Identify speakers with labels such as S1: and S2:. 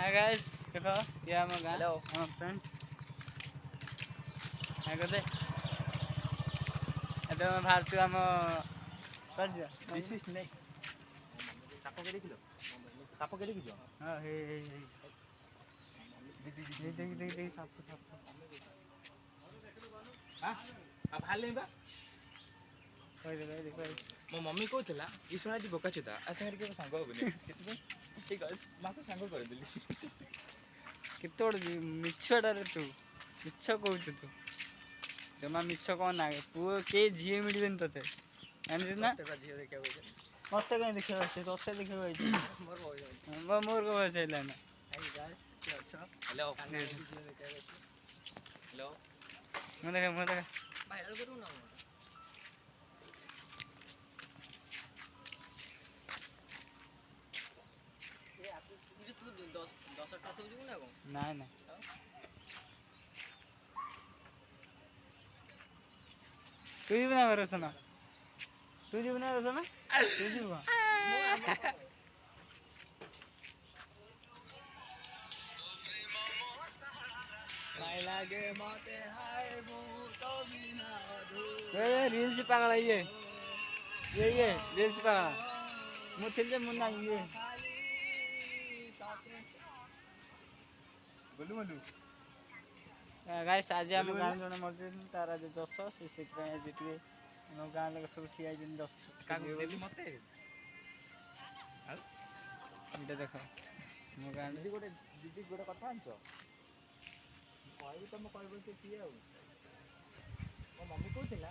S1: hi guys देखो ये हम गाँ
S2: हेलो
S1: हम फ्रेंड्स हाय करते ଏବେ ଆମେ ବାହାରୁଛୁ ଆମ କୁଆଡ଼େ ଯିବା
S2: दिस इज नेक्स्ट साप के देखिल साप के देखिल
S1: ହଁ ହେଇ ହେଇ ହେଇ देख देख देख देख साप साप
S2: हां आ भाले बा
S1: କହିଦେ
S2: मो मम्मी कहला ई सुनाटी बोकाचोदा आ संगे के संग होबनी सेति ठीक है माको संग कर देली
S1: କେତେ ବଡ଼ ମିଛଟାରେ ତୁ ମିଛ କହୁଛୁ ତୁ ଜମା ମିଛ କ'ଣ ନା ପୁଅ କେହି ଝିଅ ମିଳିବେନି ତତେ ଜାଣିଛୁ ନା
S2: ଝିଅ ଦେଖିବାକୁ ଯାଇଛନ୍ତି
S1: ମତେ କାହିଁ ଦେଖିବାକୁ ଆସିଛି ତତେ ଦେଖିବାକୁ ଆସିଛି
S2: ମୋର ବୟସ
S1: ମୋର କ'ଣ ବୟସ ହେଲାଣି
S2: ହାଇ ଗାଇस କି ଅଛ हेलो ଝିଅ ଦେଖିବାକୁ ଆସିଛି हेलो
S1: ମୁଁ ଦେଖେ
S2: ଭାଇରାଲ କରୁ ନା ଏ ଆପୁ ଇରେ ତୁ 10 ଟା ତ ଯିବୁ ନା କ'ଣ
S1: ନାଇଁ ନାଇଁ ତୁ ଯିବୁ ନା ରୋଶନ ତୁ ଯିବୁ ନା ରୋଶନ ତୁ ଯିବୁ
S2: ନାଇଁ ଲାଗେ ମତେ ହାय ମୁଁ ତ ବିନା
S1: ରିଲ୍ସ ପାଗଳ ଇଏ ରିଲ୍ସ ପାଗଳ ମୁଁ ଥିଲି ଯେ ମୁଁ ନାହିଁ ଇଏ
S2: ବୋଲୁ ବୋଲୁ
S1: ଗାଇସ୍ ଆଜି ଆମ ଗାଁ ଜଣେ ମରିଯାଇଛନ୍ତି ତାର ଆଜି ଦଶ ସେଥିପାଇଁ ଆଜି ଟିକେ ଆମ ଗାଁ ଲୋକ ସବୁ ଠିଆ ହେଇଛନ୍ତି ଦଶ
S2: କାକୁ ଦେବି ମତେ ଆଉ
S1: ଏଇଟା ଦେଖ ମୋ ଗାଁ
S2: ଦିଦି ଗୋଟେ କଥା ଆଣିଛ କହିବି ତମେ କହିବ ସେ କିଏ ଆଉ ମୋ ମମ୍ମି କହୁଥିଲା